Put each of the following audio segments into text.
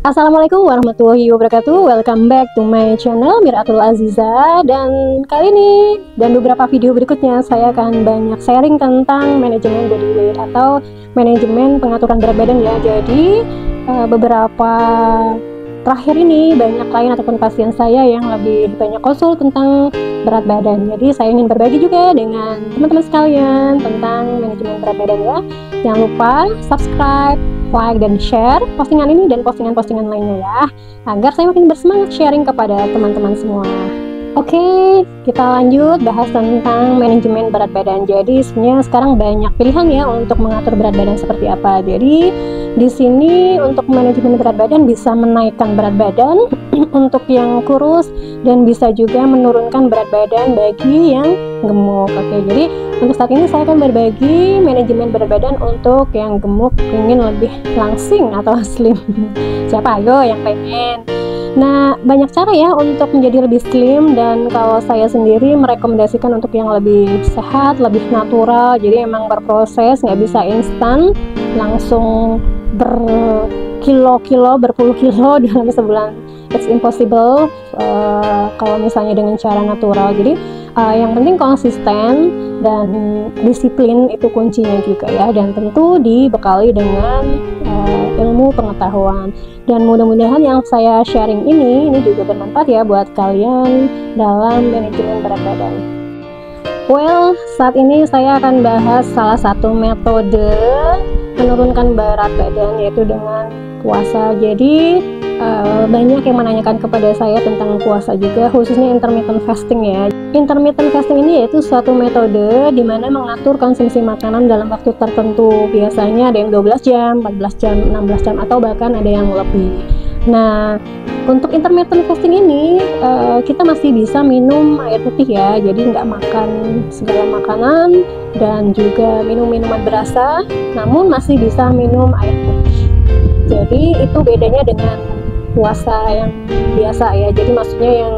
Assalamualaikum warahmatullahi wabarakatuh. Welcome back to my channel Miratul Aziza. Dan kali ini dan beberapa video berikutnya saya akan banyak sharing tentang manajemen body weight atau manajemen pengaturan berat badan ya. Jadi beberapa terakhir ini banyak klien ataupun pasien saya yang lebih banyak konsul tentang berat badan. Jadi saya ingin berbagi juga dengan teman-teman sekalian tentang manajemen berat badan ya. Jangan lupa subscribe, like, dan share postingan ini dan postingan-postingan lainnya ya, agar saya makin bersemangat sharing kepada teman-teman semua. Oke, kita lanjut bahas tentang manajemen berat badan. Jadi sebenarnya sekarang banyak pilihan ya untuk mengatur berat badan seperti apa. Jadi di sini untuk manajemen berat badan bisa menaikkan berat badan untuk yang kurus dan bisa juga menurunkan berat badan bagi yang gemuk. Oke, jadi untuk saat ini saya akan berbagi manajemen berat badan untuk yang gemuk ingin lebih langsing atau slim. Siapa ayo yang pengen? Nah, banyak cara ya untuk menjadi lebih slim, dan kalau saya sendiri merekomendasikan untuk yang lebih sehat, lebih natural. Jadi emang berproses, nggak bisa instan langsung berkilo-kilo, berpuluh kilo dalam sebulan. It's impossible kalau misalnya dengan cara natural. Jadi yang penting konsisten dan disiplin itu kuncinya juga ya, dan tentu dibekali dengan ilmu pengetahuan. Dan mudah-mudahan yang saya sharing ini juga bermanfaat ya buat kalian dalam manajemen berat badan. Well, saat ini saya akan bahas salah satu metode menurunkan berat badan, yaitu dengan puasa. Jadi banyak yang menanyakan kepada saya tentang puasa juga, khususnya intermittent fasting ya. Intermittent fasting ini yaitu suatu metode di mana mengatur konsumsi makanan dalam waktu tertentu. Biasanya ada yang 12 jam, 14 jam, 16 jam, atau bahkan ada yang lebih. Nah, untuk intermittent fasting ini kita masih bisa minum air putih ya. Jadi nggak makan segala makanan dan juga minum minuman berasa, namun masih bisa minum air putih. Jadi itu bedanya dengan puasa yang biasa ya. Jadi maksudnya yang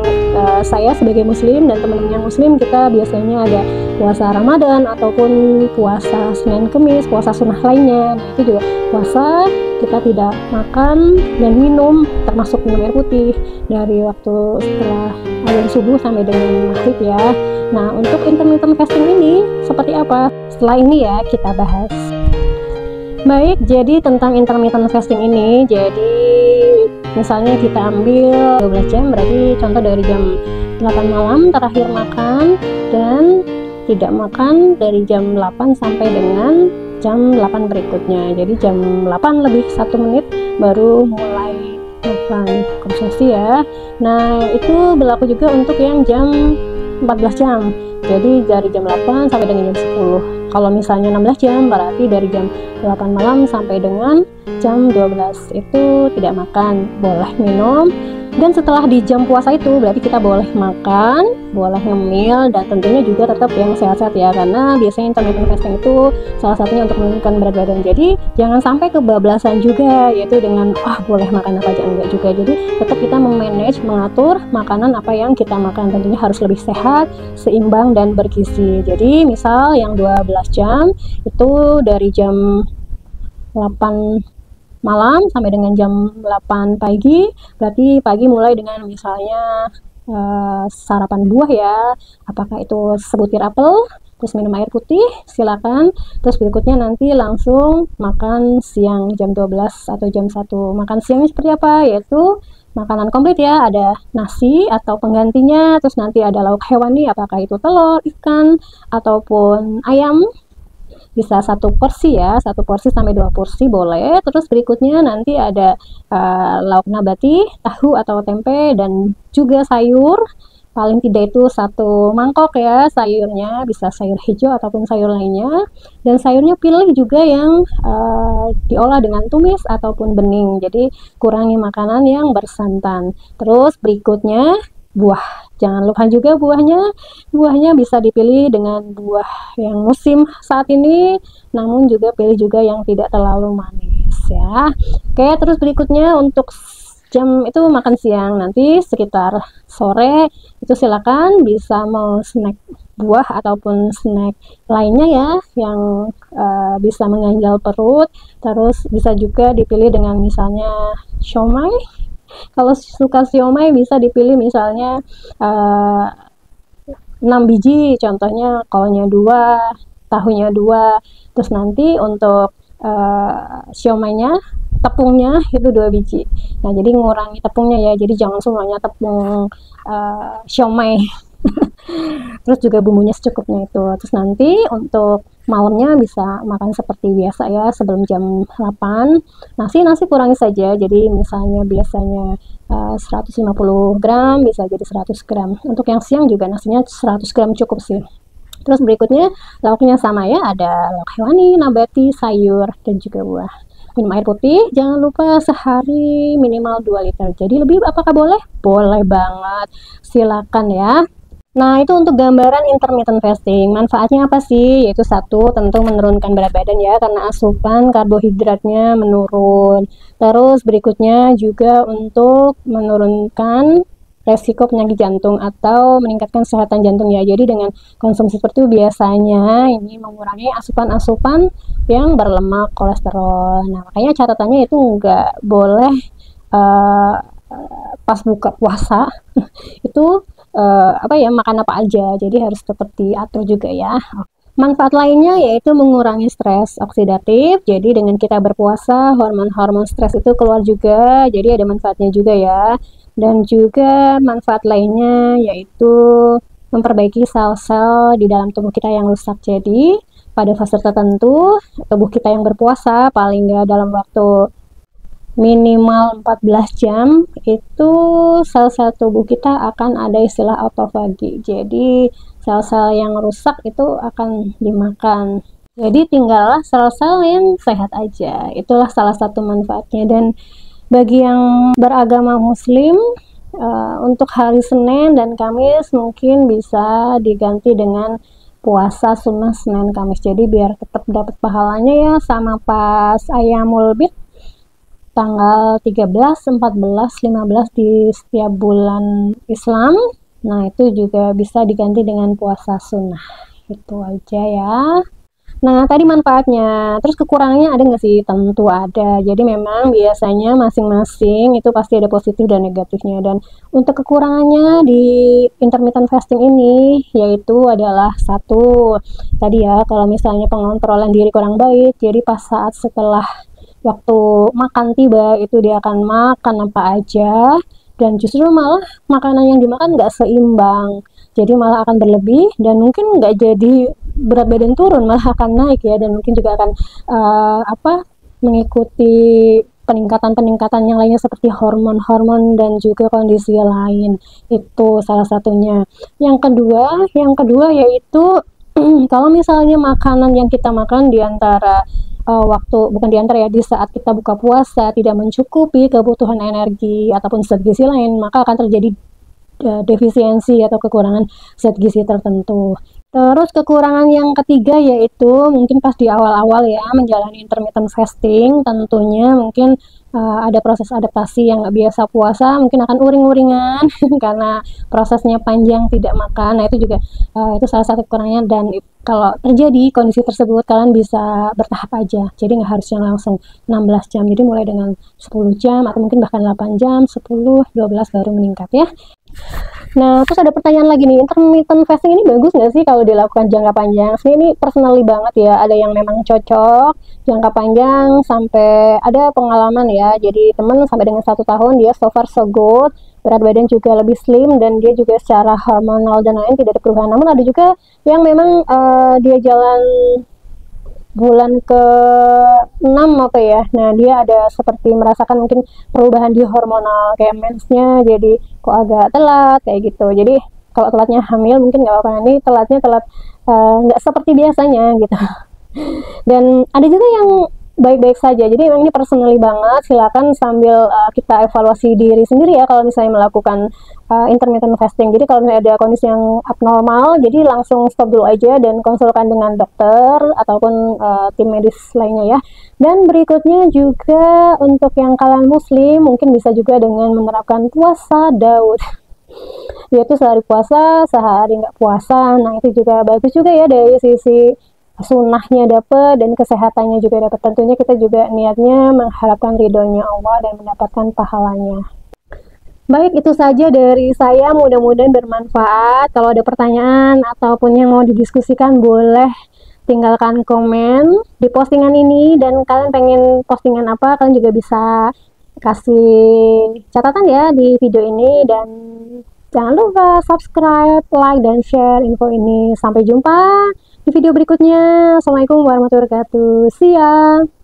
saya sebagai muslim dan teman-teman yang muslim, kita biasanya ada puasa Ramadan ataupun puasa Senin Kemis, puasa sunnah lainnya. Nah, itu juga puasa kita tidak makan dan minum, termasuk minum air putih dari waktu setelah azan subuh sampai dengan maghrib ya. Nah, untuk intermittent fasting ini seperti apa? Setelah ini ya kita bahas. Baik, jadi tentang intermittent fasting ini, jadi misalnya kita ambil 12 jam, berarti contoh dari jam 8 malam terakhir makan, dan tidak makan dari jam 8 sampai dengan jam 8 berikutnya. Jadi jam 8 lebih 1 menit baru mulai makan, konsumsi ya. Nah, itu berlaku juga untuk yang jam 14 jam. Jadi dari jam 8 sampai dengan jam 10. Kalau misalnya 16 jam, berarti dari jam 8 malam sampai dengan jam 12 itu tidak makan, boleh minum. Dan setelah di jam puasa itu berarti kita boleh makan, boleh ngemil, dan tentunya juga tetap yang sehat-sehat ya, karena biasanya intermittent fasting itu salah satunya untuk menurunkan berat badan. Jadi jangan sampai kebablasan juga, yaitu dengan boleh makan apa aja, enggak juga. Jadi tetap kita memanage, mengatur makanan apa yang kita makan, tentunya harus lebih sehat, seimbang, dan bergizi. Jadi misal yang 12 jam itu dari jam 8 malam sampai dengan jam 8 pagi, berarti pagi mulai dengan misalnya sarapan buah ya, apakah itu sebutir apel, terus minum air putih, silakan. Terus berikutnya nanti langsung makan siang jam 12 atau jam 1. Makan siangnya seperti apa? Yaitu makanan komplit ya, ada nasi atau penggantinya, terus nanti ada lauk hewani, apakah itu telur, ikan, ataupun ayam. Bisa 1 porsi ya, 1 porsi sampai 2 porsi boleh. Terus berikutnya nanti ada lauk nabati, tahu atau tempe, dan juga sayur. Paling tidak itu 1 mangkok ya sayurnya, bisa sayur hijau ataupun sayur lainnya. Dan sayurnya pilih juga yang diolah dengan tumis ataupun bening. Jadi kurangi makanan yang bersantan. Terus berikutnya buah. Jangan lupa juga buahnya bisa dipilih dengan buah yang musim saat ini, namun juga pilih juga yang tidak terlalu manis ya. Oke, terus berikutnya untuk jam itu makan siang, nanti sekitar sore itu silakan bisa mau snack buah ataupun snack lainnya ya yang bisa mengganjal perut. Terus bisa juga dipilih dengan misalnya siomay. Kalau suka siomay bisa dipilih misalnya 6 biji, contohnya kolnya 2, tahunya 2. Terus nanti untuk siomaynya, tepungnya itu 2 biji. Nah, jadi ngurangi tepungnya ya. Jadi jangan semuanya tepung siomay. Terus juga bumbunya secukupnya itu. Terus nanti untuk malamnya bisa makan seperti biasa ya, sebelum jam 8. Nasi kurangi saja, jadi misalnya biasanya 150 gram bisa jadi 100 gram. Untuk yang siang juga nasinya 100 gram cukup sih. Terus berikutnya lauknya sama ya, ada lauk hewani, nabati, sayur, dan juga buah. Minum air putih, jangan lupa sehari minimal 2 liter. Jadi lebih apakah boleh? Boleh banget, silakan ya. Nah, itu untuk gambaran intermittent fasting. Manfaatnya apa sih? Yaitu satu, tentu menurunkan berat badan ya, karena asupan karbohidratnya menurun. Terus berikutnya juga untuk menurunkan resiko penyakit jantung atau meningkatkan kesehatan jantung ya. Jadi dengan konsumsi seperti itu biasanya ini mengurangi asupan-asupan yang berlemak, kolesterol. Nah, makanya catatannya itu nggak boleh pas buka puasa itu makan apa aja, jadi harus tetap diatur juga ya. Manfaat lainnya yaitu mengurangi stres oksidatif, jadi dengan kita berpuasa hormon-hormon stres itu keluar juga, jadi ada manfaatnya juga ya. Dan juga manfaat lainnya yaitu memperbaiki sel-sel di dalam tubuh kita yang rusak. Jadi pada fase tertentu tubuh kita yang berpuasa paling nggak dalam waktu minimal 14 jam itu sel-sel tubuh kita akan ada istilah autofagi. Jadi sel-sel yang rusak itu akan dimakan. Jadi tinggallah sel-sel yang sehat aja. Itulah salah satu manfaatnya. Dan bagi yang beragama muslim untuk hari Senin dan Kamis mungkin bisa diganti dengan puasa sunnah Senin Kamis. Jadi biar tetap dapat pahalanya ya, sama pas Ayyamul Bid tanggal 13, 14, 15 di setiap bulan Islam. Nah, itu juga bisa diganti dengan puasa sunnah. Itu aja ya. Nah, tadi manfaatnya. Terus kekurangannya ada nggak sih? Tentu ada. Jadi memang biasanya masing-masing itu pasti ada positif dan negatifnya. Dan untuk kekurangannya di intermittent fasting ini yaitu adalah satu, tadi ya, kalau misalnya pengontrolan diri kurang baik, jadi pas saat setelah waktu makan tiba itu dia akan makan apa aja, dan justru malah makanan yang dimakan nggak seimbang, jadi malah akan berlebih dan mungkin nggak jadi berat badan turun, malah akan naik ya, dan mungkin juga akan mengikuti peningkatan-peningkatan yang lainnya seperti hormon-hormon dan juga kondisi lain. Itu salah satunya. Yang kedua yaitu kalau misalnya makanan yang kita makan di antara di saat kita buka puasa tidak mencukupi kebutuhan energi ataupun zat gizi lain, maka akan terjadi defisiensi atau kekurangan zat gizi tertentu. Terus kekurangan yang ketiga yaitu mungkin pas di awal-awal ya menjalani intermittent fasting, tentunya mungkin ada proses adaptasi yang nggak biasa puasa, mungkin akan uring-uringan karena prosesnya panjang tidak makan. Nah, itu juga itu salah satu kekurangannya. Dan kalau terjadi kondisi tersebut, kalian bisa bertahap aja, jadi nggak harus yang langsung 16 jam, jadi mulai dengan 10 jam atau mungkin bahkan 8 jam, 10, 12 baru meningkat ya. Nah, terus ada pertanyaan lagi nih, intermittent fasting ini bagus nggak sih kalau dilakukan jangka panjang? Sebenarnya ini personally banget ya, ada yang memang cocok jangka panjang sampai ada pengalaman ya, jadi temen sampai dengan 1 tahun dia so far so good, berat badan juga lebih slim dan dia juga secara hormonal dan lain tidak ada perubahan. Namun ada juga yang memang dia jalan bulan ke-6 nah dia ada seperti merasakan mungkin perubahan di hormonal, kayak mensnya jadi kok agak telat kayak gitu. Jadi kalau telatnya hamil mungkin nggak apa-apa, ini telatnya telat nggak seperti biasanya gitu. Dan ada juga yang baik-baik saja, jadi memang ini personally banget. Silakan sambil kita evaluasi diri sendiri ya kalau misalnya melakukan intermittent fasting. Jadi kalau misalnya ada kondisi yang abnormal, jadi langsung stop dulu aja dan konsulkan dengan dokter ataupun tim medis lainnya ya. Dan berikutnya juga untuk yang kalian muslim mungkin bisa juga dengan menerapkan puasa Daud. yaitu sehari puasa, sehari nggak puasa. Nah itu juga bagus juga ya, dari sisi sunnahnya dapat dan kesehatannya juga dapat. Tentunya kita juga niatnya mengharapkan ridhonya Allah dan mendapatkan pahalanya. Baik, itu saja dari saya, mudah-mudahan bermanfaat. Kalau ada pertanyaan ataupun yang mau didiskusikan, boleh tinggalkan komen di postingan ini, dan kalian pengen postingan apa, kalian juga bisa kasih catatan ya di video ini, dan jangan lupa subscribe, like, dan share info ini. Sampai jumpa di video berikutnya. Assalamualaikum warahmatullahi wabarakatuh. See ya.